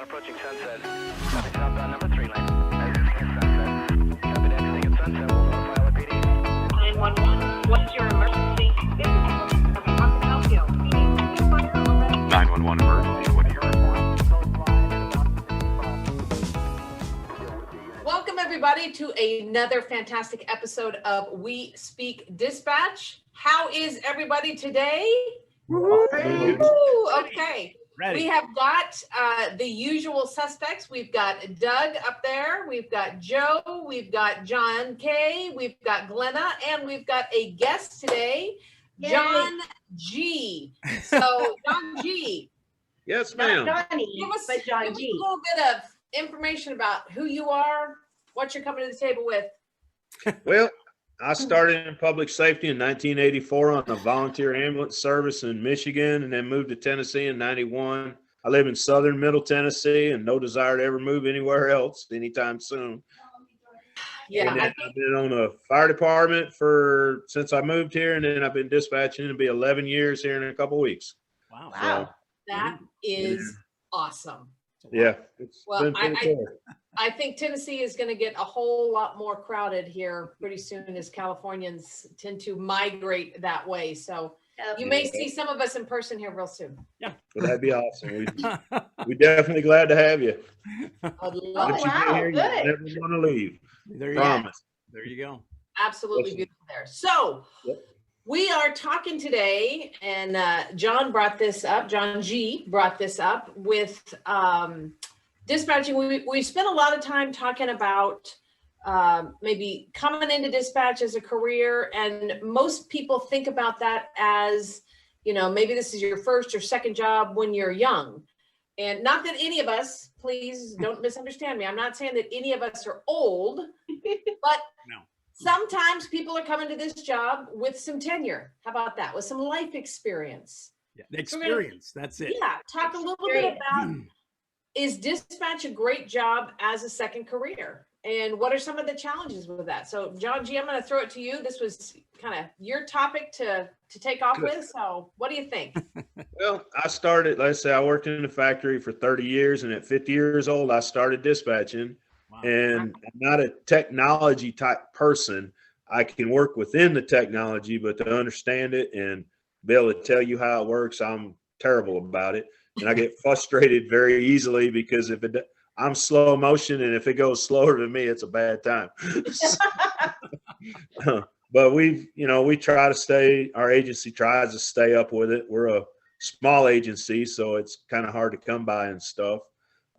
approaching sunset. Copy southbound number 3 lane. Exiting at sunset. Copy exiting at sunset. We'll notify LAPD. 911, what's your emergency? This is how can I help you? 911 emergency, what do you Welcome, everybody, to another fantastic episode of We Speak Dispatch. How is everybody today? Woo, okay. Ready. We have got the usual suspects. We've got Doug up there. We've got Joe. We've got John K. We've got Glenna. And we've got a guest today, Yay. John G. So, John G. Yes, Not ma'am. Johnny, Give us, but John give us G. a little bit of information about who you are, what you're coming to the table with. Well, I started in public safety in 1984 on a volunteer ambulance service in Michigan and then moved to Tennessee in 91. I live in southern middle Tennessee and no desire to ever move anywhere else anytime soon. Yeah, And then I've been on a fire department since I moved here, and then I've been dispatching. It'll be 11 years here in a couple weeks. Wow. Wow. that is awesome. Yeah. It's Well, been pretty cool. I think Tennessee is going to get a whole lot more crowded here pretty soon as Californians tend to migrate that way. So you may see some of us in person here real soon. Well, that'd be awesome. We're definitely glad to have you. I'd Oh, love Once it. you get wow, here, you good. never want to leave. There you go. Promise. There you go. Absolutely Awesome. beautiful there. So Yep. we are talking today, and John brought this up. John G brought this up with dispatching. We spent a lot of time talking about maybe coming into dispatch as a career, and most people think about that as, you know, maybe this is your first or second job when you're young. And not that any of us, please don't misunderstand me, I'm not saying that any of us are old, but No. sometimes people are coming to this job with some tenure. How about that? With some life experience. Yeah. The experience. That's it. Yeah, talk a little bit about, is dispatch a great job as a second career? And what are some of the challenges with that? So John G, I'm going to throw it to you. This was kind of your topic to take off Good. with. So what do you think? Well, I started, let's say I worked in the factory for 30 years, and at 50 years old, I started dispatching. Wow. And I'm not a technology type person. I can work within the technology, but to understand it and be able to tell you how it works, I'm terrible about it. And I get frustrated very easily because I'm slow motion, and if it goes slower than me, it's a bad time. But we try to stay, our agency tries to stay up with it. We're a small agency, so it's kind of hard to come by and stuff.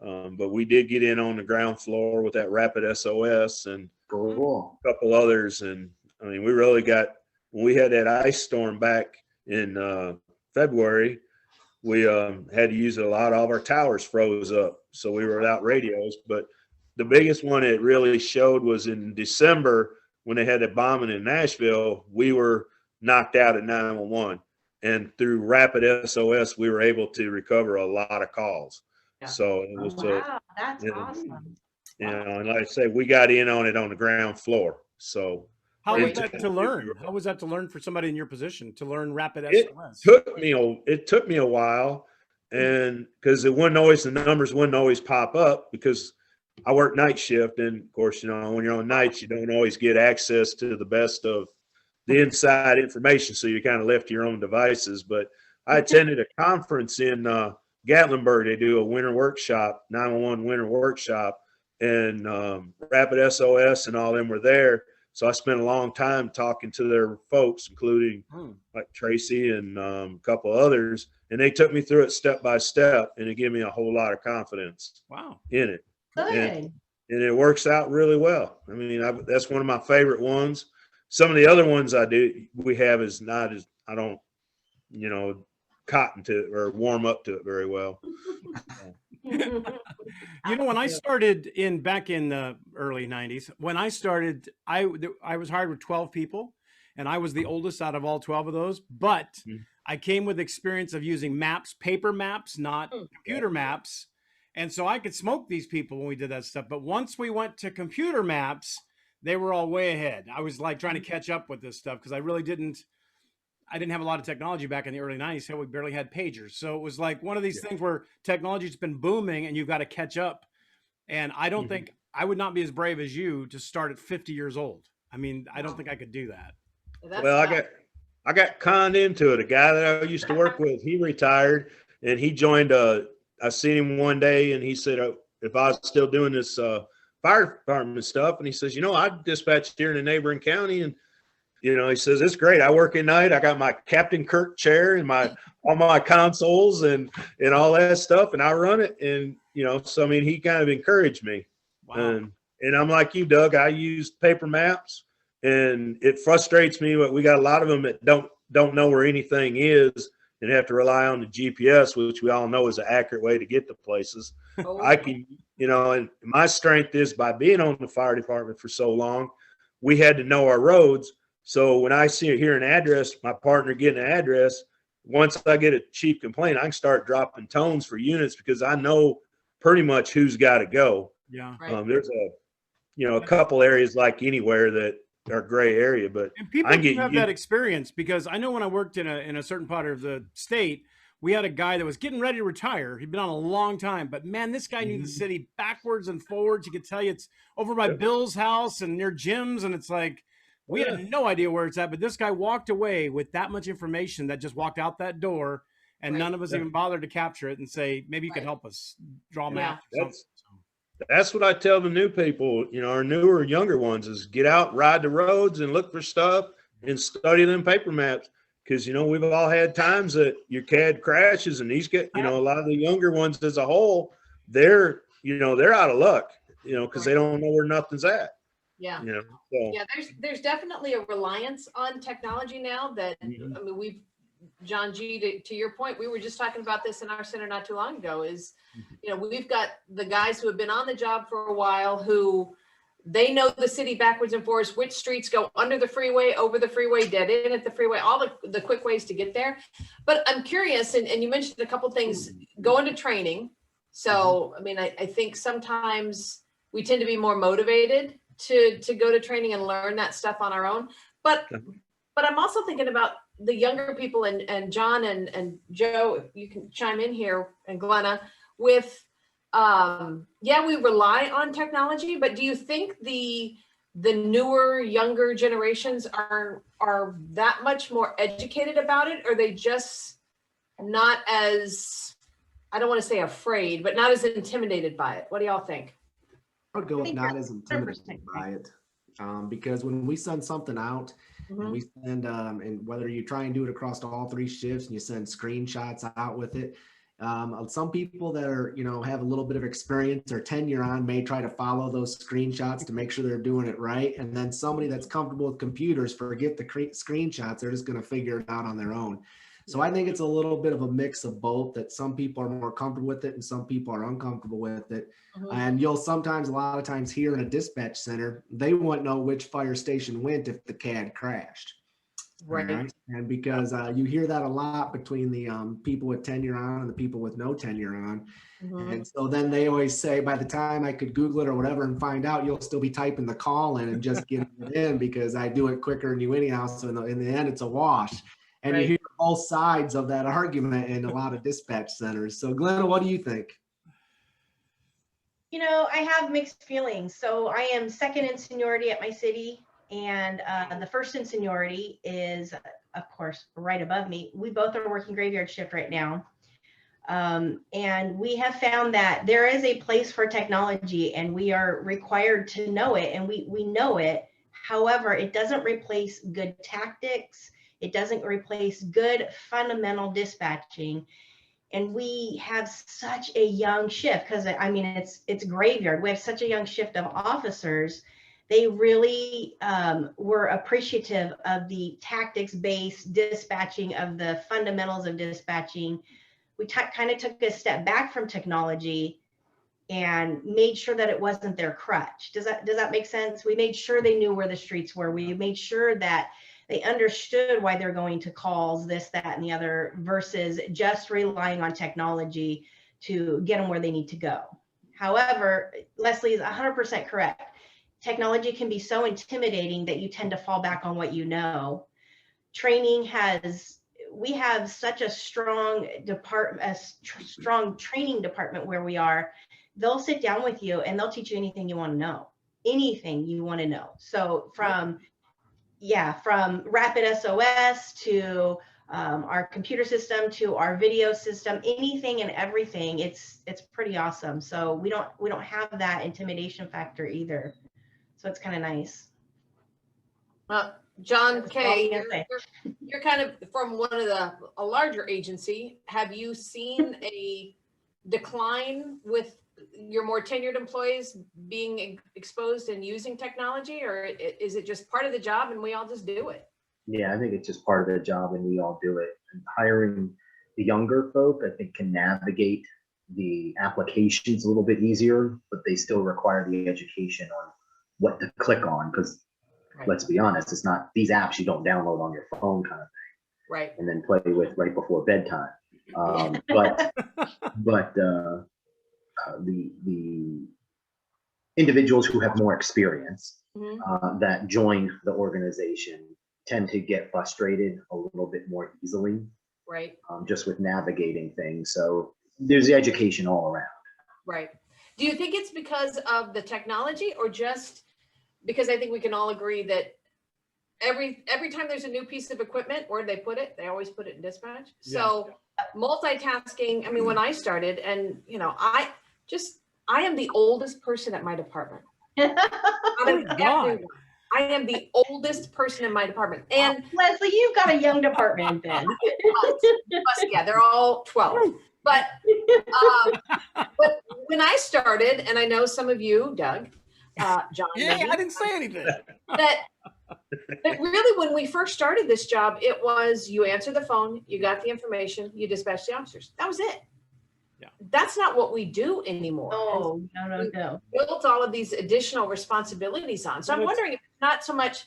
But we did get in on the ground floor with that rapid SOS and a couple others. And I mean, we really when we had that ice storm back in February, we had to use it a lot. All of our towers froze up, so we were without radios. But the biggest one it really showed was in December when they had that bombing in Nashville. We were knocked out at 911, and through rapid SOS, we were able to recover a lot of calls. Yeah. So it was, Wow, that's yeah. awesome. and like I said, we got in on it on the ground floor. So How was It- that to learn? How was that to learn for somebody in your position to learn rapid It SOS? it took me a while, and because the numbers wouldn't always pop up because I work night shift, and of course, when you're on nights, you don't always get access to the best of the inside information, so you're kind of left to your own devices. But I attended a conference in Gatlinburg. They do a winter workshop, 911 winter workshop, and rapid SOS and all them were there. So I spent a long time talking to their folks, including like Tracy and a couple others, and they took me through it step by step, and it gave me a whole lot of confidence Wow. in it. Good. And it works out really well. I mean, that's one of my favorite ones. Some of the other ones we have is not as, I don't, cotton to it or warm up to it very well. You know, when I started back in the early 90s, when I started, I was hired with 12 people, and I was the oldest out of all 12 of those. But I came with experience of using maps, paper maps, not computer maps. And so I could smoke these people when we did that stuff. But once we went to computer maps, they were all way ahead. I was like trying to catch up with this stuff because I really didn't. I didn't have a lot of technology back in the early 90s, so we barely had pagers. So it was like one of these things where technology's been booming and you've got to catch up. And I don't think I would not be as brave as you to start at 50 years old. I mean, I don't think I could do that. That's Well, tough. I got conned into it. A guy that I used to work with, he retired and he joined. I seen him one day and he said, if I was still doing this fire department stuff, and he says, I dispatched here in a neighboring county, and he says it's great. I work at night. I got my Captain Kirk chair and all my consoles and all that stuff, and I run it. And so I mean, he kind of encouraged me. Wow. And I'm like you, Doug. I use paper maps, and it frustrates me. But we got a lot of them that don't know where anything is and have to rely on the GPS, which we all know is an accurate way to get to places. Oh, I can, and my strength is by being on the fire department for so long, we had to know our roads. So when I hear an address, my partner get an address, once I get a chief complaint, I can start dropping tones for units because I know pretty much who's got to go. Yeah. right. There's a couple areas like anywhere that are gray area, but And people I do get have you. that experience because I know when I worked in a certain part of the state, we had a guy that was getting ready to retire. He'd been on a long time, but man, this guy knew the city backwards and forwards. He could tell you it's over by Bill's house and near Jim's, and it's like we had no idea where it's at. But this guy walked away with that much information that just walked out that door, and Right. none of us even bothered to capture it and say maybe you could Right. help us draw Yeah. maps. Or something. That's what I tell the new people, our newer, younger ones, is get out, ride the roads, and look for stuff and study them paper maps. Because we've all had times that your CAD crashes, and these get, a lot of the younger ones as a whole, they're out of luck, because they don't know where nothing's at. Yeah. So Yeah, there's definitely a reliance on technology now that I mean John G, to your point, we were just talking about this in our center not too long ago, is we've got the guys who have been on the job for a while who they know the city backwards and forwards, which streets go under the freeway, over the freeway, dead end at the freeway, all the quick ways to get there. But I'm curious, and you mentioned a couple things, going to training. So I mean, I think sometimes we tend to be more motivated to go to training and learn that stuff on our own. But I'm also thinking about the younger people, and John and Joe, you can chime in here, and Glenna, with we rly on technology, but do you think the newer, younger generations are that much more educated about it? Or are they just not as, I don't want to say afraid, but not as intimidated by it? What do y'all think? I would go with not as intimidated by it, because when we send something out, and we send, and whether you try and do it across all 3 shifts and you send screenshots out with it, some people that are, have a little bit of experience or tenure on may try to follow those screenshots to make sure they're doing it right. And then somebody that's comfortable with computers, forget the screenshots, they're just going to figure it out on their own. So I think it's a little bit of a mix of both, that some people are more comfortable with it and some people are uncomfortable with it. And you'll sometimes, a lot of times here in a dispatch center, they won't know which fire station went if the CAD crashed. Right. And because you hear that a lot between the people with tenure on and the people with no tenure on. And so then they always say, by the time I could Google it or whatever and find out, you'll still be typing the call in and just getting it in because I do it quicker than you anyhow. So in the end, it's a wash. And you hear both sides of that argument in a lot of dispatch centers. So Glenna, what do you think? I have mixed feelings. So I am second in seniority at my city, and the first in seniority is, of course, right above me. We both are working graveyard shift right now. And we have found that there is a place for technology, and we are required to know it, and we know it. However, it doesn't replace good tactics. It doesn't replace good fundamental dispatching. And we have such a young shift, because I mean, it's graveyard. We have such a young shift of officers. They really were appreciative of the tactics-based dispatching, of the fundamentals of dispatching. We kind of took a step back from technology and made sure that it wasn't their crutch. Does that make sense? We made sure they knew where the streets were. We made sure that they understood why they're going to calls, this, that, and the other, versus just relying on technology to get them where they need to go. However, Leslie is 100% correct. Technology can be so intimidating that you tend to fall back on what you know. training we have such a strong strong training department where we are. They'll sit down with you and they'll teach you anything you want to know, anything you want to know. So from Rapid SOS to our computer system to our video system, anything and everything, it's pretty awesome. So we don't have that intimidation factor either. So it's kind of nice. John That's all I K, can say. you're kind of from a larger agency. Have you seen a decline with your more tenured employees being exposed and using technology, or is it just part of the job and we all just do it? Yeah, I think it's just part of the job and we all do it. And hiring the younger folk, I think, can navigate the applications a little bit easier, but they still require the education on what to click on, because let's be honest, it's not these apps you don't download on your phone kind of thing, Right. and then play with right before bedtime. But the individuals who have more experience that join the organization tend to get frustrated a little bit more easily, Right. just with navigating things. So there's education all around. Right. Do you think it's because of the technology, or just because I think we can all agree that every time there's a new piece of equipment, where they put it, they always put it in dispatch. So multitasking, I mean, when I started, and I am the oldest person at my department. I am the oldest person in my department. And Leslie, you've got a young department then. yeah, they're all 12. But when I started, and I know some of you, Doug, John, Yeah, I didn't say anything. that really, when we first started this job, it was you answer the phone, you got the information, you dispatch the officers. That was it. Yeah. That's not what we do anymore. Oh, no. Built all of these additional responsibilities on. So I'm wondering if it's not so much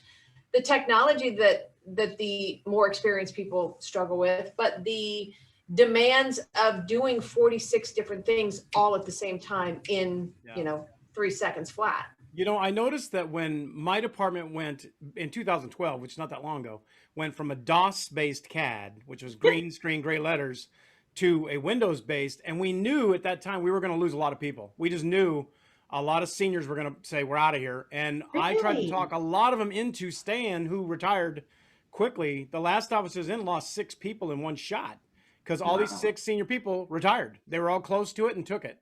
the technology that the more experienced people struggle with, but the demands of doing 46 different things all at the same time in 3 seconds flat. I noticed that when my department went in 2012, which is not that long ago, went from a DOS-based CAD, which was green screen, gray letters, to a Windows-based, and we knew at that time we were going to lose a lot of people. We just knew a lot of seniors were going to say, we're out of here. And I tried to talk a lot of them into staying, who retired quickly. The last officers in lost 6 people in one shot because all these 6 senior people retired. They were all close to it and took it.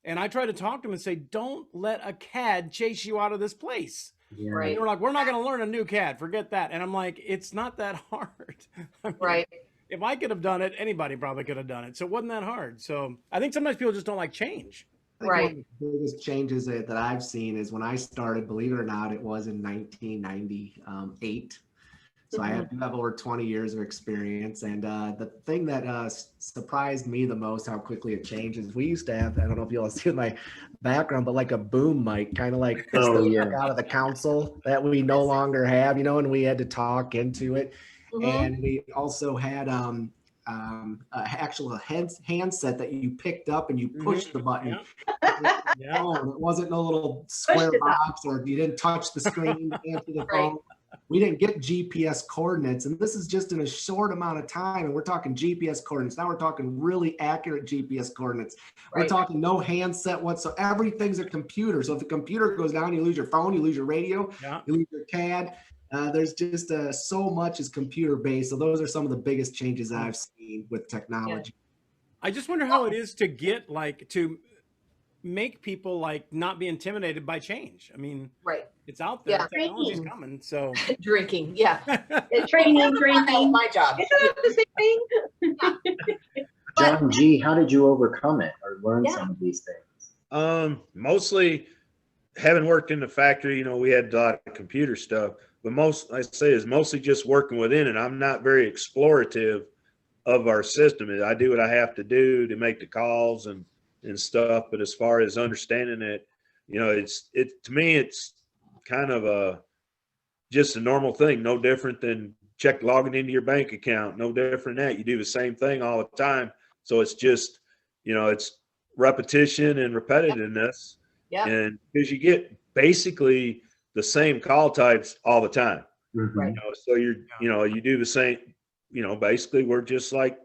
And I tried to talk to them and say, don't let a CAD chase you out of this place. Yeah. Right. And they were like, we're not going to learn a new CAD. Forget that. And I'm like, it's not that hard. I mean, Right. If I could have done it, anybody probably could have done it. So it wasn't that hard. So I think sometimes people just don't like change. I think Right. one of the biggest changes that I've seen is when I started, believe it or not, it was in 1998. So I do have over 20 years of experience. And the thing that surprised me the most, how quickly it changes, we used to have, I don't know if you'll see my background, but like a boom mic, kind of like this out of the council that we no longer have, and we had to talk into it. And we also had actual handset that you picked up and you pushed the button. It wasn't no little square box, or you didn't touch the screen to answer the phone. We didn't get GPS coordinates, and this is just in a short amount of time. And we're talking GPS coordinates. Now we're talking really accurate GPS coordinates. We're talking no handset whatsoever. Everything's a computer. So if the computer goes down, you lose your phone, you lose your radio, you lose your CAD. There's just so much is computer based. So those are some of the biggest changes I've seen with technology. I just wonder how it is to get to make people not be intimidated by change. I mean, it's out there. Technology's coming. So Drinking. Training. My job. Isn't that the same thing? John G., how did you overcome it or learn some of these things? Mostly, having worked in the factory, we had a lot of computer stuff, but is mostly just working within it. I'm not very explorative of our system. I do what I have to do to make the calls and stuff. But as far as understanding it, to me, it's kind of just a normal thing. No different than logging into your bank account. No different than that. You do the same thing all the time. So it's just, it's repetition and repetitiveness. And because you get basically the same call types all the time. Right. So you do the same, basically we're just like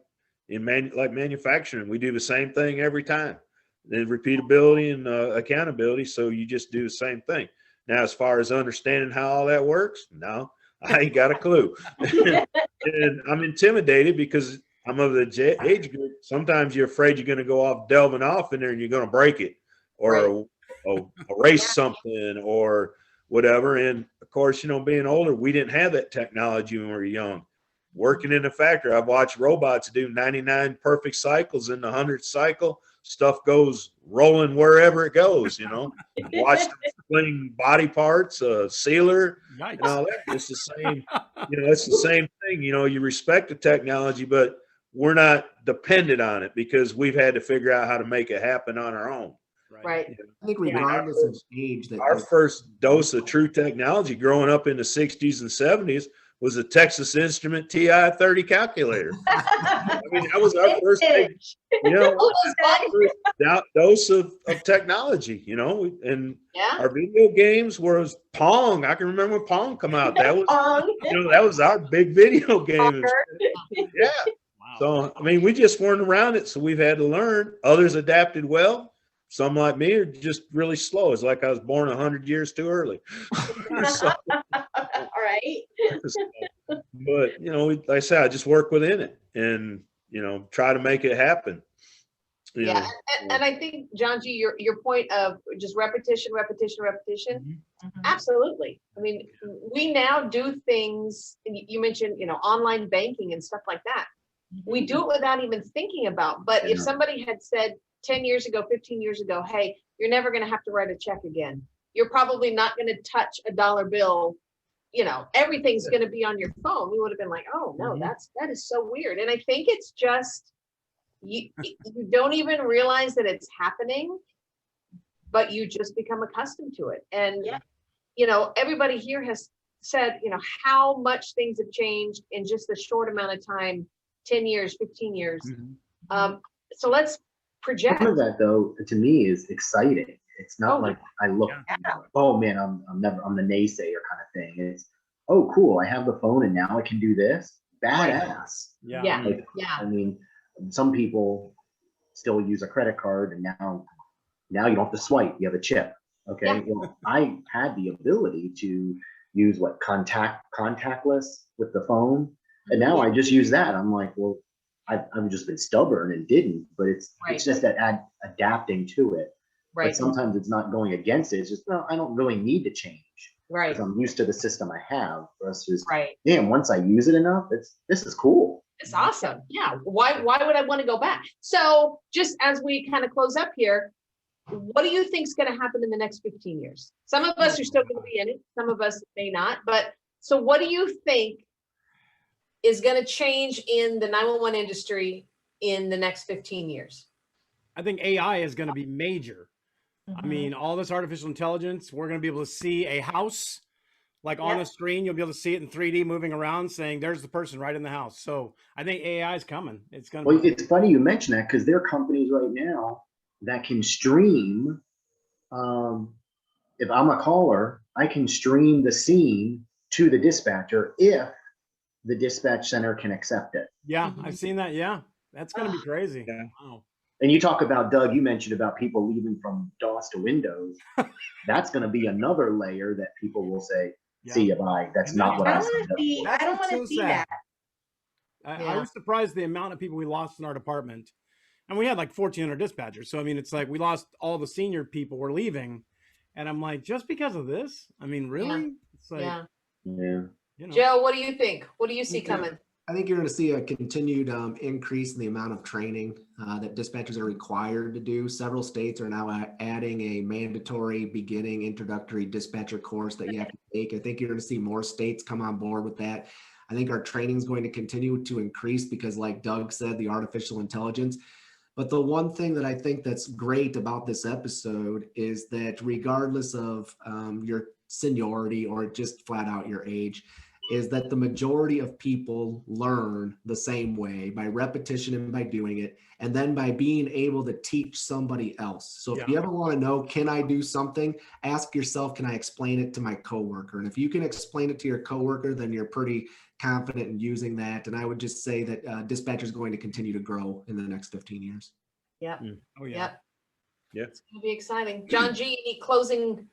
like manufacturing. We do the same thing every time. Then repeatability and accountability. So you just do the same thing. Now, as far as understanding how all that works, no, I ain't got a clue. And I'm intimidated because I'm of the age group. Sometimes you're afraid you're going to go off delving off in there and you're going to break it or erase something or whatever. And of course, being older, we didn't have that technology when we were young. Working in the factory, I've watched robots do 99 perfect cycles. In the 100th cycle, stuff goes rolling wherever it goes, Watch them fling body parts, sealer, and all that. It's the same, it's the same thing. You respect the technology, but we're not dependent on it because we've had to figure out how to make it happen on our own. Right. I think regardless of age, that Our first dose of true technology growing up in the 60s and 70s was a Texas Instrument TI-30 calculator. I mean, that was our first big, first dose of technology, and our video games was Pong. I can remember when Pong come out. That was, that was our big video game. Yeah. Wow. So, I mean, we just weren't around it. So we've had to learn. Others adapted well. Some like me are just really slow. It's like I was born 100 years too early. So, All right. but like I said, I just work within it and try to make it happen. And I think, John G, your point of just repetition, absolutely. I mean, we now do things. You mentioned, online banking and stuff like that. We do it without even thinking about. But if somebody had said 10 years ago, 15 years ago, hey, you're never going to have to write a check again. You're probably not going to touch a dollar bill. Everything's going to be on your phone. We would have been like, oh no, that is so weird. And I think it's just, you don't even realize that it's happening, but you just become accustomed to it. And, everybody here has said, how much things have changed in just a short amount of time, 10 years, 15 years. So let's project. Part of that, though, to me is exciting. It's not like I look, oh man, I'm the naysayer kind of thing. It's, oh cool, I have the phone and now I can do this. Badass. Yeah. I mean, some people still use a credit card and now you don't have to swipe, you have a chip. Okay. Yeah. Well, I had the ability to use contactless with the phone. And now I just use that. I'm like, well, I've just been stubborn and didn't, but it's just that adapting to it. Right. But sometimes it's not going against it. It's just, no, I don't really need to change. Right. Because I'm used to the system I have versus, damn, once I use it enough, this is cool. It's awesome. Yeah. Why would I want to go back? So just as we kind of close up here, what do you think is going to happen in the next 15 years? Some of us are still going to be in it. Some of us may not. But so what do you think is going to change in the 911 industry in the next 15 years? I think AI is going to be major. I mean, all this artificial intelligence, we're going to be able to see a house like on a screen. You'll be able to see it in 3D moving around saying there's the person right in the house. So I think AI is coming. It's going to it's funny you mention that because there are companies right now that can stream. If I'm a caller, I can stream the scene to the dispatcher if the dispatch center can accept it. Yeah, I've seen that. Yeah, that's going to be crazy. Yeah. Wow. And you talk about, Doug, you mentioned about people leaving from DOS to Windows. That's going to be another layer that people will say, see you, bye. That's not what I signed up for. I don't want to see that. I was surprised the amount of people we lost in our department. And we had like 1,400 dispatchers. So, I mean, it's like we lost all the senior people were leaving. And I'm like, just because of this? I mean, really? It's like, Joe, what do you think? What do you see coming? I think you're going to see a continued increase in the amount of training that dispatchers are required to do. Several states are now adding a mandatory beginning introductory dispatcher course that you have to take. I think you're going to see more states come on board with that. I think our training is going to continue to increase because, like Doug said, the artificial intelligence. But the one thing that I think that's great about this episode is that regardless of your seniority or just flat out your age, is that the majority of people learn the same way by repetition and by doing it, and then by being able to teach somebody else. So if you ever want to know, can I do something? Ask yourself, can I explain it to my coworker? And if you can explain it to your coworker, then you're pretty confident in using that. And I would just say that dispatch is going to continue to grow in the next 15 years. Yep. Oh yeah. Yep. Yeah. It's gonna be exciting. John G, any closing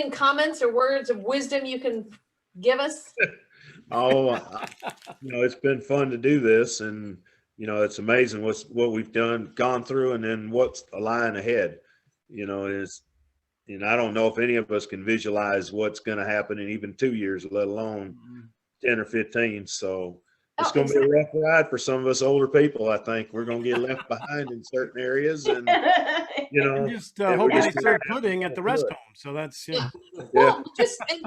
comments or words of wisdom you can give us? It's been fun to do this, and it's amazing what we've gone through, and then what's lying ahead. I don't know if any of us can visualize what's going to happen in even 2 years, let alone 10 or 15. So it's going to be a rough ride for some of us older people. I think we're going to get left behind in certain areas, and I'm just hoping they serve pudding at the rest home. So that's Well, just think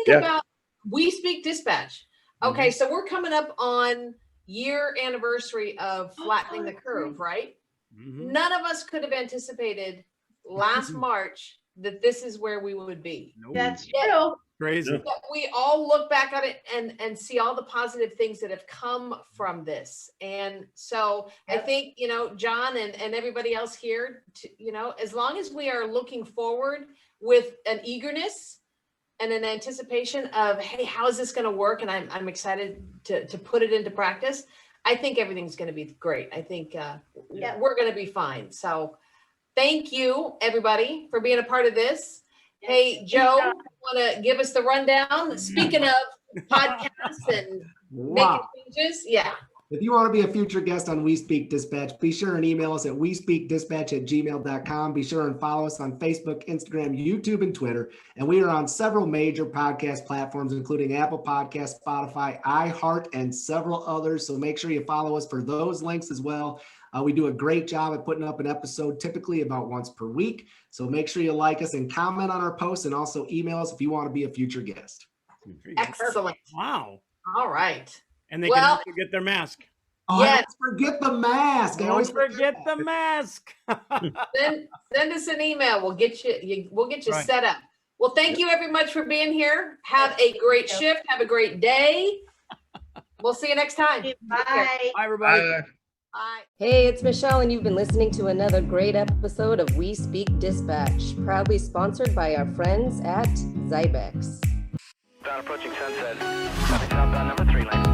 about We Speak Dispatch. Okay, so we're coming up on year anniversary of flattening the curve, right? None of us could have anticipated last March that this is where we would be. That's true. Crazy. But we all look back at it and see all the positive things that have come from this. And so I think, John and everybody else here, as long as we are looking forward with an eagerness and an anticipation of, hey, how is this going to work? And I'm excited to put it into practice. I think everything's going to be great. I think we're going to be fine. So thank you, everybody, for being a part of this. Hey, Joe, want to give us the rundown? Speaking of podcasts and making changes, If you want to be a future guest on We Speak Dispatch, be sure and email us at wespeakdispatch@gmail.com. Be sure and follow us on Facebook, Instagram, YouTube, and Twitter. And we are on several major podcast platforms, including Apple Podcasts, Spotify, iHeart, and several others. So make sure you follow us for those links as well. We do a great job at putting up an episode, typically about once per week. So make sure you like us and comment on our posts, and also email us if you want to be a future guest. excellent. Wow. All right. And they can also get their mask. Oh, I always forget the mask. I Don't always forget the mask. Then send us an email. We'll get you Right. set up. Well, thank you very much for being here. Have a great shift. Have a great day. We'll see you next time. Bye. Bye, everybody. Bye. Hey, it's Michelle, and you've been listening to another great episode of We Speak Dispatch, proudly sponsored by our friends at Zybex. Down approaching sunset. Traffic southbound number 3 lane.